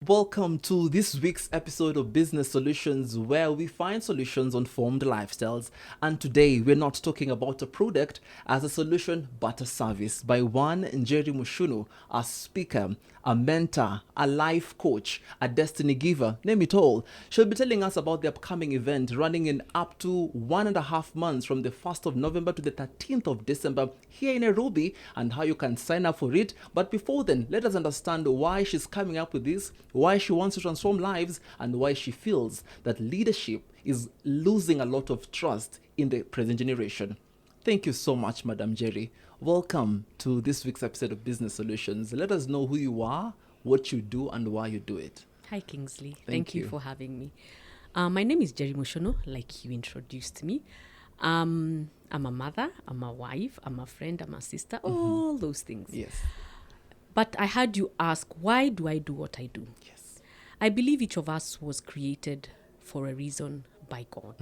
Welcome to this week's episode of Business Solutions, where we find solutions on formed lifestyles. And today we're not talking about a product as a solution, but a service by one Njeri Muchunu, a speaker, a mentor, a life coach, a destiny giver, name it all. She'll be telling us about the upcoming event running in up to 1.5 months from the 1st of November to the 13th of December here in Nairobi and how you can sign up for it. But before then, let us understand why she's coming up with this, why she wants to transform lives, and why she feels that leadership is losing a lot of trust in the present generation. Thank you so much, Madam Njeri. Welcome to this week's episode of Business Solutions. Let us know who you are, what you do, and why you do it. Hi, Kingsley. Thank Thank you you for having me. My name is Njeri Muchunu, like you introduced me. I'm a mother, I'm a wife, I'm a friend, I'm a sister, all those things. Yes. But I heard you ask, why do I do what I do? Yes. I believe each of us was created for a reason by God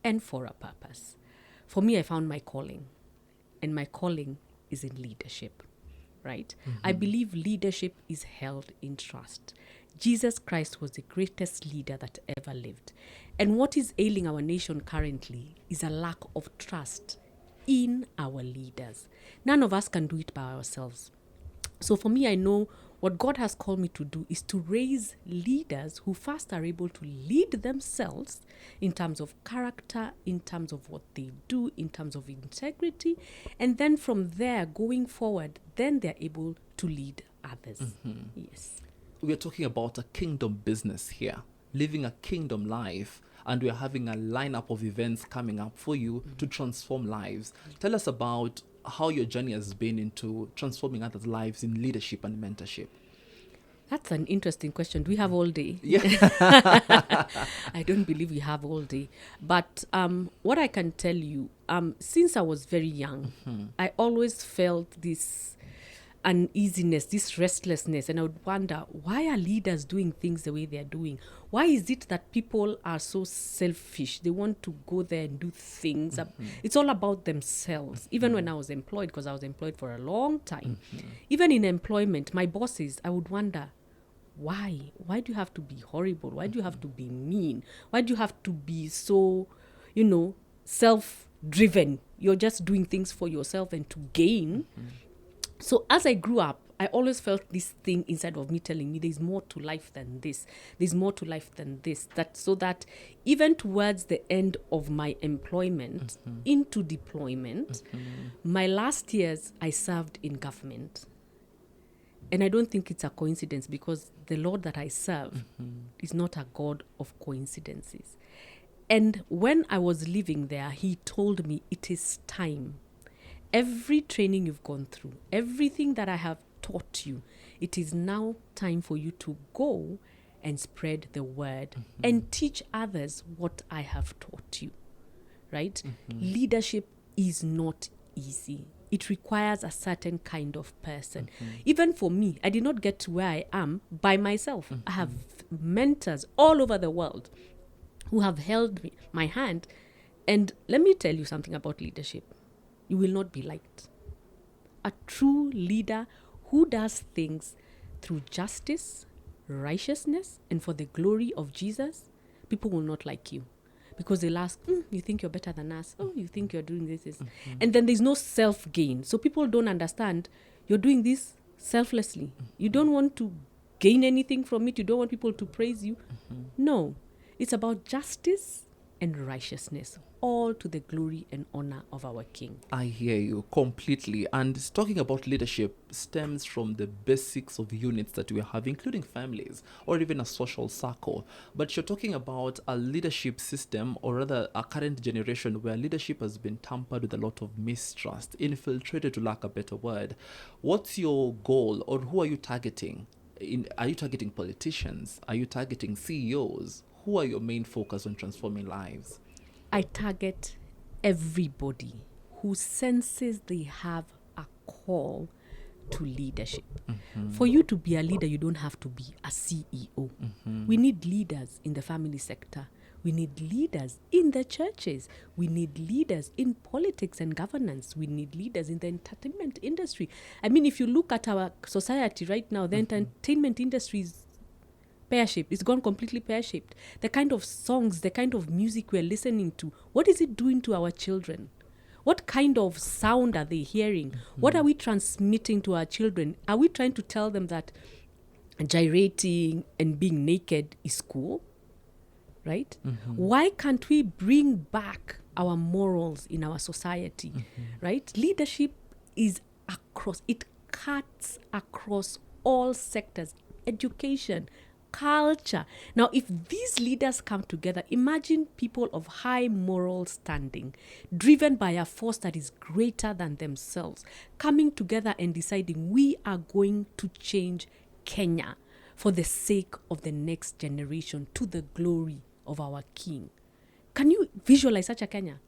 and for a purpose. For me, I found my calling, and my calling is in leadership, right? I believe leadership is held in trust. Jesus Christ was the greatest leader that ever lived. And what is ailing our nation currently is a lack of trust in our leaders. None of us can do it by ourselves. So for me, I know what God has called me to do is to raise leaders who first are able to lead themselves in terms of character, in terms of what they do, in terms of integrity. And then from there, going forward, then they're able to lead others. Yes. We're talking about a kingdom business here, living a kingdom life, and we're having a lineup of events coming up for you to transform lives. Tell us about how your journey has been into transforming others' lives in leadership and mentorship. That's an interesting question. Do we have all day? Yeah. I don't believe we have all day. But what I can tell you, since I was very young, I always felt this uneasiness, this restlessness, and I would wonder, why are leaders doing things the way they're doing? Why is it that people are so selfish? They want to go there and do things. It's all about themselves. Even when I was employed, because I was employed for a long time, even in employment, my bosses, I would wonder, why? Why do you have to be horrible? Why do you have to be mean? Why do you have to be so, self-driven? You're just doing things for yourself and to gain. So as I grew up, I always felt this thing inside of me telling me there's more to life than this. There's more to life than this. So that even towards the end of my employment, into deployment, my last years, I served in government. And I don't think it's a coincidence because the Lord that I serve is not a God of coincidences. And when I was living there, he told me it is time. Every training you've gone through, everything that I have taught you, it is now time for you to go and spread the word and teach others what I have taught you, right? Leadership is not easy. It requires a certain kind of person. Even for me, I did not get to where I am by myself. I have mentors all over the world who have held my hand. And let me tell you something about leadership. You will not be liked. A true leader who does things through justice, righteousness, and for the glory of Jesus, people will not like you. Because they'll ask, you think you're better than us? Oh, you think you're doing this? And then there's no self-gain. So people don't understand you're doing this selflessly. You don't want to gain anything from it. You don't want people to praise you. No, it's about justice and righteousness, all to the glory and honor of our King. I hear you completely. And talking about leadership stems from the basics of units that we have, including families or even a social circle. But you're talking about a leadership system, or rather a current generation where leadership has been tampered with a lot of mistrust, infiltrated to lack a better word. What's your goal, or who are you targeting? Are you targeting politicians? Are you targeting CEOs? Who are your main focus on transforming lives? I target everybody who senses they have a call to leadership. For you to be a leader, you don't have to be a CEO. We need leaders in the family sector. We need leaders in the churches. We need leaders in politics and governance. We need leaders in the entertainment industry. I mean, if you look at our society right now, the entertainment industry is pear-shaped. It's gone completely pear-shaped. The kind of songs, the kind of music we're listening to, what is it doing to our children? What kind of sound are they hearing? What are we transmitting to our children? Are we trying to tell them that gyrating and being naked is cool? Right? Why can't we bring back our morals in our society? Right? Leadership is across, it cuts across all sectors, education, culture. Now, if these leaders come together, imagine people of high moral standing, driven by a force that is greater than themselves, coming together and deciding we are going to change Kenya for the sake of the next generation, to the glory of our King. Can you visualize such a Kenya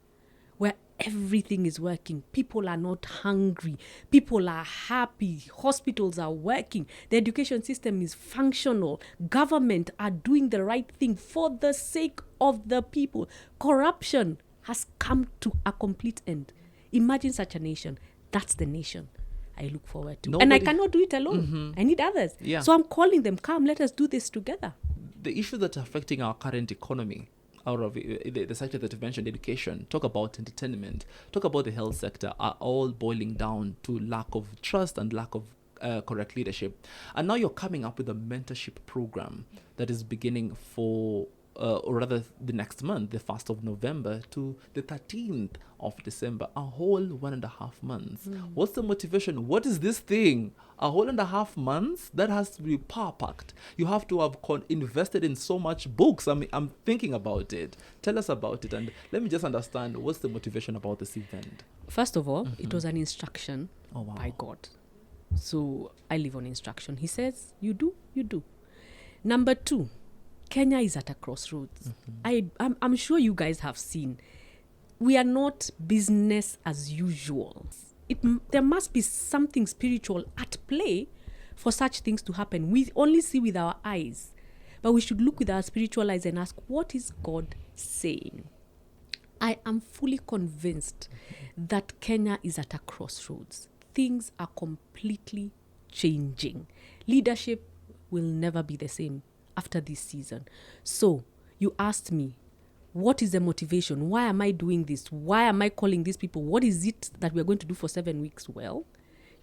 where everything is working? People are not hungry. People are happy. Hospitals are working. The education system is functional. Government are doing the right thing for the sake of the people. Corruption has come to a complete end. Imagine such a nation. That's the nation I look forward to. And I cannot do it alone. I need others. Yeah. So I'm calling them, come, let us do this together. The issues that are affecting our current economy, out of the sector that you've mentioned, education, talk about entertainment, talk about the health sector, are all boiling down to lack of trust and lack of correct leadership. And now you're coming up with a mentorship program that is beginning for, or rather the next month, the 1st of November to the 13th of December, a whole 1.5 months. What's the motivation? What is this thing? A whole 1.5 months? That has to be power packed. You have to have invested in so much books. I'm thinking about it. Tell us about it, and let me just understand, what's the motivation about this event? First of all, it was an instruction by God. So I live on instruction. He says, you do, you do. Number 2, Kenya is at a crossroads. I'm sure you guys have seen. We are not business as usual. There must be something spiritual at play for such things to happen. We only see with our eyes, but we should look with our spiritual eyes and ask, what is God saying? I am fully convinced that Kenya is at a crossroads. Things are completely changing. Leadership will never be the same after this season. So you asked me, what is the motivation? Why am I doing this? Why am I calling these people? What is it that we're going to do for 7 weeks? Well,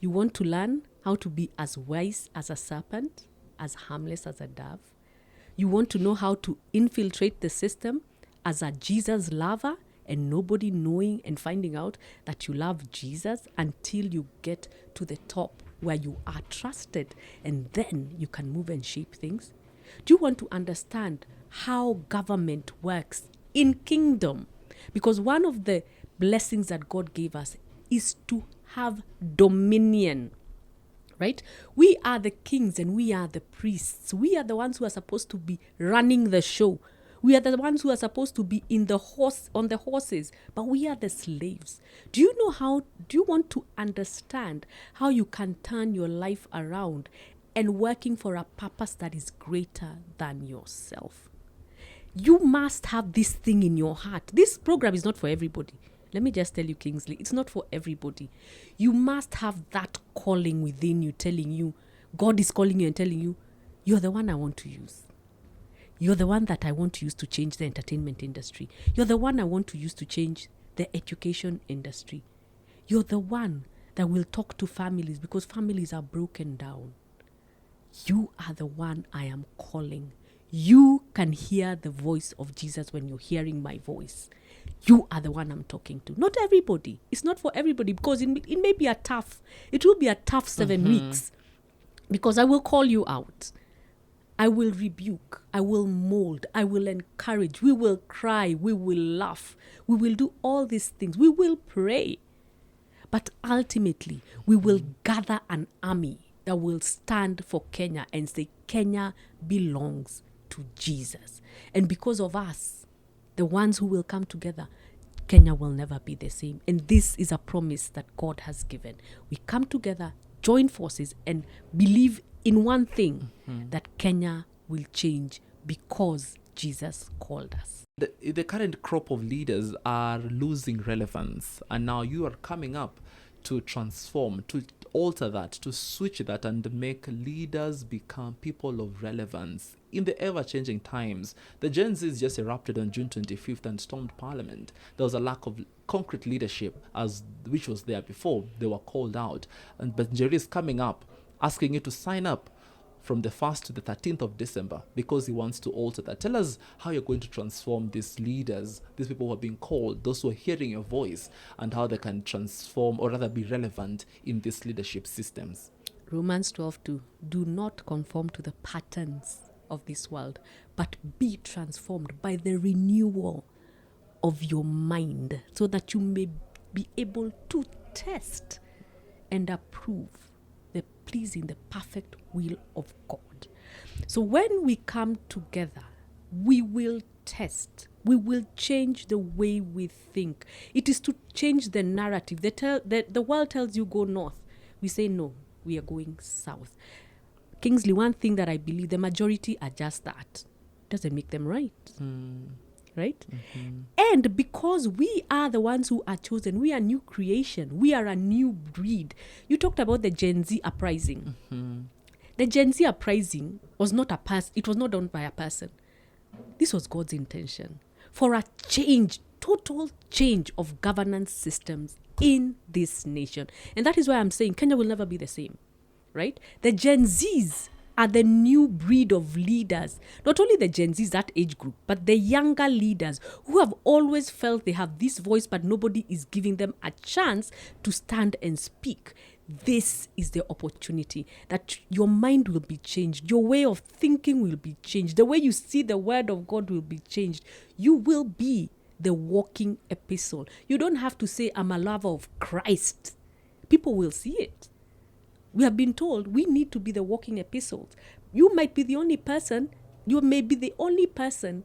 you want to learn how to be as wise as a serpent, as harmless as a dove. You want to know how to infiltrate the system as a Jesus lover, and nobody knowing and finding out that you love Jesus until you get to the top where you are trusted, and then you can move and shape things. Do you want to understand how government works in kingdom? Because one of the blessings that God gave us is to have dominion, right? We are the kings and we are the priests. We are the ones who are supposed to be running the show. We are the ones who are supposed to be on the horses, but we are the slaves. Do you want to understand how you can turn your life around and working for a purpose that is greater than yourself? You must have this thing in your heart. This program is not for everybody. Let me just tell you, Kingsley, it's not for everybody. You must have that calling within you, telling you, God is calling you and telling you, you're the one I want to use. You're the one that I want to use to change the entertainment industry. You're the one I want to use to change the education industry. You're the one that will talk to families because families are broken down. You are the one I am calling. You can hear the voice of Jesus when you're hearing my voice. You are the one I'm talking to. Not everybody. It's not for everybody because it may be it will be a tough 7 weeks because I will call you out. I will rebuke, I will mold, I will encourage, we will cry, we will laugh, we will do all these things, we will pray. But ultimately, we will gather an army that will stand for Kenya and say, Kenya belongs to Jesus. And because of us, the ones who will come together, Kenya will never be the same. And this is a promise that God has given. We come together, join forces, and believe in one thing, that Kenya will change because Jesus called us. The current crop of leaders are losing relevance, and now you are coming up to transform, to alter that, to switch that, and make leaders become people of relevance in the ever-changing times. The Gen Zs just erupted on June 25th and stormed Parliament. There was a lack of concrete leadership, which was there before. They were called out. But Njeri is coming up, asking you to sign up from the 1st to the 13th of December because he wants to alter that. Tell us how you're going to transform these leaders, these people who are being called, those who are hearing your voice, and how they can transform or rather be relevant in these leadership systems. Romans 12:2. Do not conform to the patterns of this world, but be transformed by the renewal of your mind, so that you may be able to test and approve the pleasing, the perfect will of God. So when we come together, we will test. We will change the way we think. It is to change the narrative. The world tells you go north. We say no, we are going south. Kingsley, one thing that I believe, the majority are just that. Doesn't make them right. Right? Mm-hmm. And because we are the ones who are chosen, we are new creation, we are a new breed. You talked about the Gen Z uprising. Mm-hmm. The Gen Z uprising was not a person, it was not done by a person. This was God's intention for a change, total change of governance systems in this nation. And that is why I'm saying Kenya will never be the same, right? The Gen Zs are the new breed of leaders. Not only the Gen Zs, that age group, but the younger leaders who have always felt they have this voice, but nobody is giving them a chance to stand and speak. This is the opportunity that your mind will be changed. Your way of thinking will be changed. The way you see the word of God will be changed. You will be the walking epistle. You don't have to say, I'm a lover of Christ. People will see it. We have been told we need to be the walking epistles. You might be the only person, you may be the only person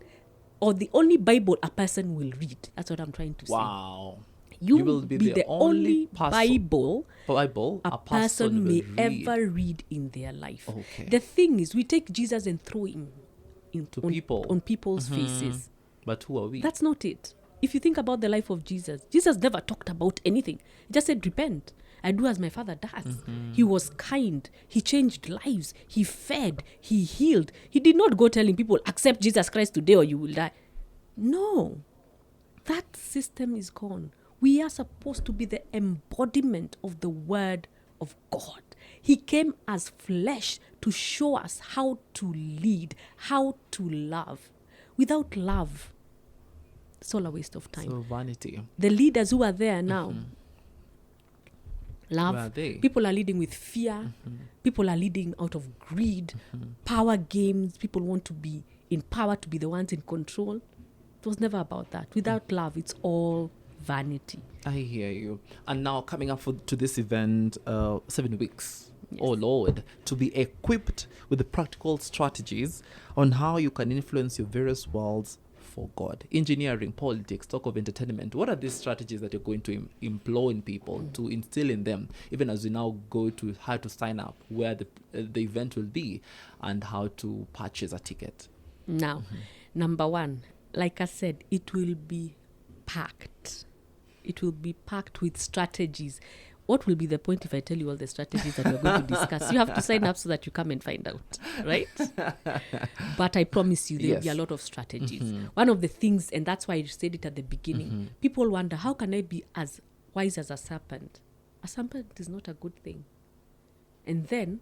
or the only Bible a person will read. That's what I'm trying to say. Wow. You will be the only Bible a person may ever read in their life. Okay. The thing is, we take Jesus and throw him on people's Mm-hmm. faces. But who are we? That's not it. If you think about the life of Jesus, Jesus never talked about anything. He just said, repent. I do as my Father does. Mm-hmm. He was kind. He changed lives. He fed. He healed. He did not go telling people, accept Jesus Christ today or you will die. No. That system is gone. We are supposed to be the embodiment of the Word of God. He came as flesh to show us how to lead, how to love. Without love, it's all a waste of time. So vanity. The leaders who are there now, Mm-hmm. love. Where are they? People are leading with fear. Mm-hmm. People are leading out of greed, power games. People want to be in power, to be the ones in control. It was never about that. Without love, it's all vanity. I hear you. And now coming up to this event, 7 weeks. Yes. Oh Lord, to be equipped with the practical strategies on how you can influence your various worlds for God. Engineering, politics, talk of entertainment. What are these strategies that you're going to employ in people, to instill in them, even as we now go to how to sign up, where the event will be, and how to purchase a ticket? Now, number one, like I said, it will be packed. It will be packed with strategies. What will be the point if I tell you all the strategies that we're going to discuss? You have to sign up so that you come and find out, right? But I promise you, there will be a lot of strategies. Mm-hmm. One of the things, and that's why I said it at the beginning, people wonder, how can I be as wise as a serpent? A serpent is not a good thing. And then,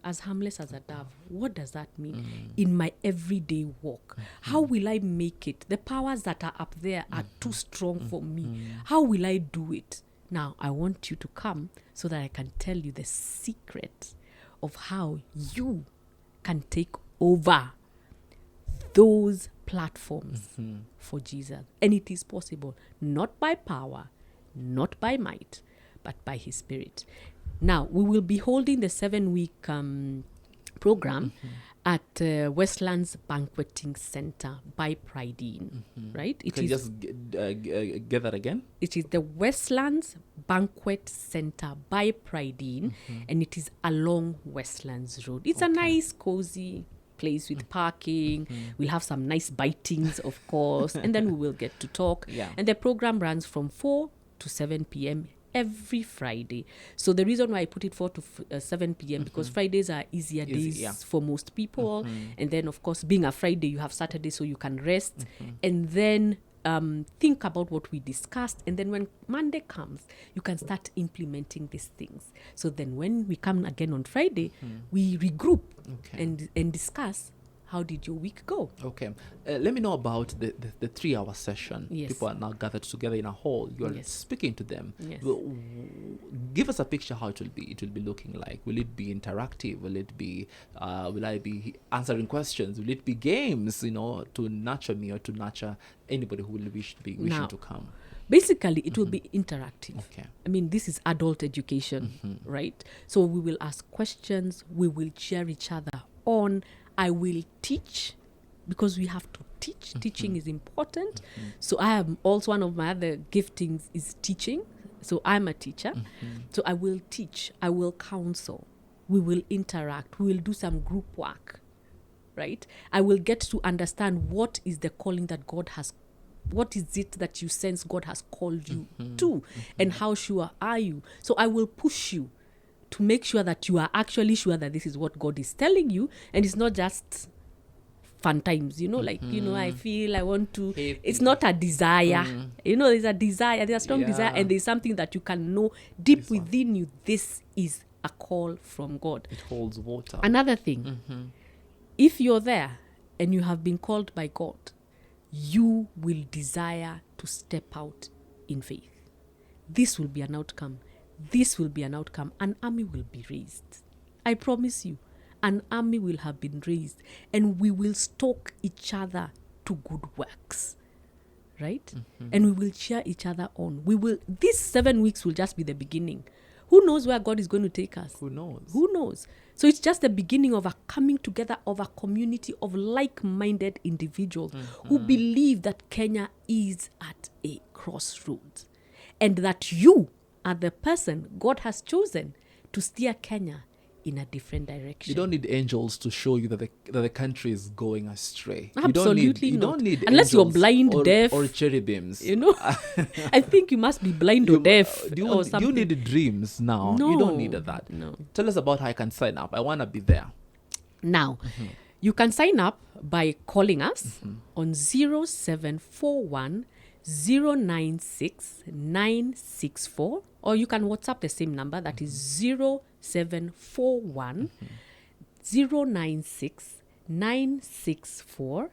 as harmless as a dove, what does that mean in my everyday walk? How will I make it? The powers that are up there are too strong for me. How will I do it? Now, I want you to come so that I can tell you the secret of how you can take over those platforms for Jesus. And it is possible, not by power, not by might, but by His Spirit. Now, we will be holding the 7-week program at Westlands Banqueting Center by Prideen, right? Can you just get that again? It is the Westlands Banquet Center by Prideen, and it is along Westlands Road. It's a nice, cozy place with parking. We'll have some nice bitings, of course, and then we will get to talk. Yeah. And the program runs from 4 to 7 p.m. every Friday. So the reason why I put it 4 to 7 p.m. because Fridays are easier days for most people. And then, of course, being a Friday, you have Saturday so you can rest. And then think about what we discussed. And then when Monday comes, you can start implementing these things. So then when we come again on Friday, we regroup and discuss. How did your week go? Okay. Let me know about the 3-hour session. Yes. People are now gathered together in a hall. You are speaking to them. Yes. Give us a picture how it will be. It will be looking like. Will it be interactive? Will it be? Will I be answering questions? Will it be games? To nurture me or to nurture anybody who will wishing to come. Basically, it will be interactive. Okay. I mean, this is adult education, right? So we will ask questions. We will cheer each other on. I will teach because we have to teach. Teaching is important. So I am also, one of my other giftings is teaching. So I'm a teacher. So I will teach. I will counsel. We will interact. We will do some group work, right? I will get to understand what is the calling that God has. What is it that you sense God has called you to? And how sure are you? So I will push you to make sure that you are actually sure that this is what God is telling you, and it's not just fun times, I feel I want to. It's not a desire, there's a desire, there's a strong desire, and there's something that you can know deep within you. This is a call from God. It holds water. Another thing, if you're there and you have been called by God, you will desire to step out in faith. This will be an outcome. This will be an outcome. An army will be raised. I promise you, an army will have been raised, and we will stoke each other to good works, right? And we will cheer each other on. These 7 weeks will just be the beginning. Who knows where God is going to take us? Who knows? Who knows? So it's just the beginning of a coming together of a community of like-minded individuals who believe that Kenya is at a crossroads, and that you are the person God has chosen to steer Kenya in a different direction. You don't need angels to show you that the country is going astray. Absolutely you not. don't need unless you're angels blind, deaf, or cherubims. I think you must be blind or deaf or something. Do you need dreams now? No, you don't need that. No. Tell us about how I can sign up. I want to be there. Now, you can sign up by calling us on 0741 096 964, or you can WhatsApp the same number, that is 0741 096 964,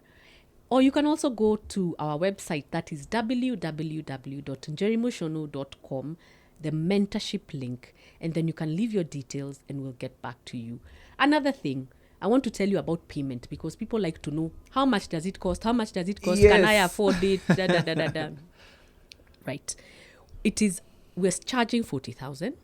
or you can also go to our website, that is www.njerimuchunu.com, the mentorship link, and then you can leave your details and we'll get back to you. Another thing, I want to tell you about payment, because people like to know, how much does it cost? How much does it cost? Yes. Can I afford it? Right. We're charging 40,000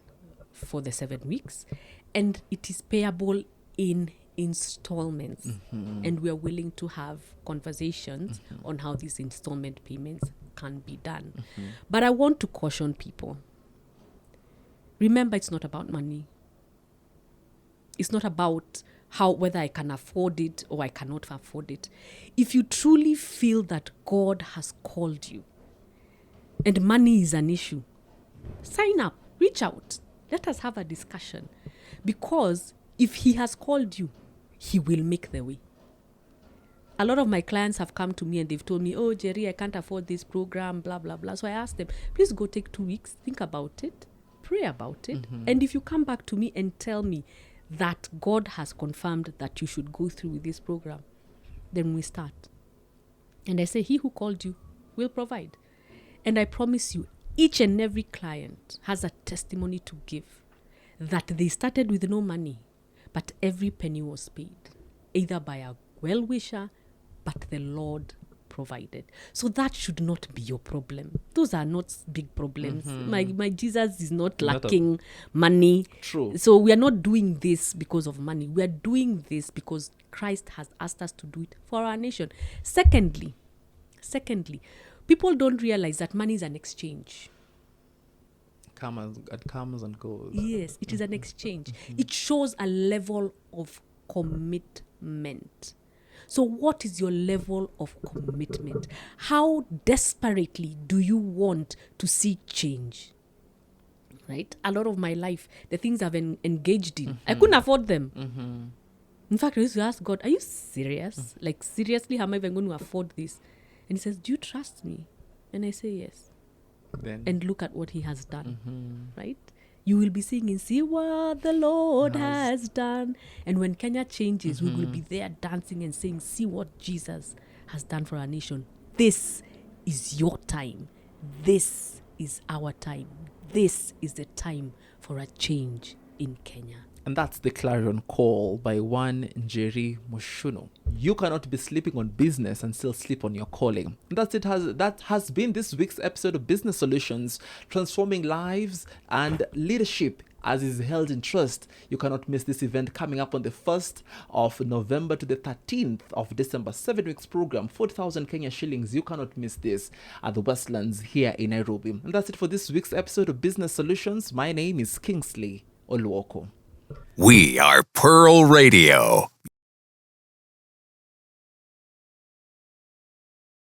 for the 7 weeks, and it is payable in installments. And we are willing to have conversations on how these installment payments can be done. But I want to caution people. Remember, it's not about money. It's not about whether I can afford it or I cannot afford it. If you truly feel that God has called you and money is an issue, sign up, reach out. Let us have a discussion. Because if he has called you, he will make the way. A lot of my clients have come to me and they've told me, oh, Njeri, I can't afford this program, blah, blah, blah. So I asked them, please go take 2 weeks, think about it, pray about it. And if you come back to me and tell me that God has confirmed that you should go through with this program, then we start. And I say, he who called you will provide. And I promise you, each and every client has a testimony to give, that they started with no money, but every penny was paid, either by a well-wisher, but the Lord provided. So that should not be your problem. Those are not big problems. My Jesus is not lacking money. True. So we are not doing this because of money. We are doing this because Christ has asked us to do it for our nation. Secondly, people don't realize that money is an exchange. It comes and goes. Yes, it is an exchange. It shows a level of commitment. So what is your level of commitment? How desperately do you want to see change? right? A lot of my life, the things I've engaged in, I couldn't afford them. In fact, I used to ask God, are you serious? Like, seriously, how am I even going to afford this? And he says, do you trust me? And I say, yes. Then And look at what he has done, right? You will be singing, see what the Lord has done. And when Kenya changes, we will be there dancing and saying, see what Jesus has done for our nation. This is your time. This is our time. This is the time for a change in Kenya. And that's the clarion call by one Njeri Muchunu. You cannot be sleeping on business and still sleep on your calling. And that has been this week's episode of Business Solutions, transforming lives and leadership as is held in trust. You cannot miss this event coming up on the 1st of November to the 13th of December. 7 weeks program, 40,000 Kenya shillings. You cannot miss this at the Westlands here in Nairobi. And that's it for this week's episode of Business Solutions. My name is Kingsley Oluoko. We are Pearl Radio.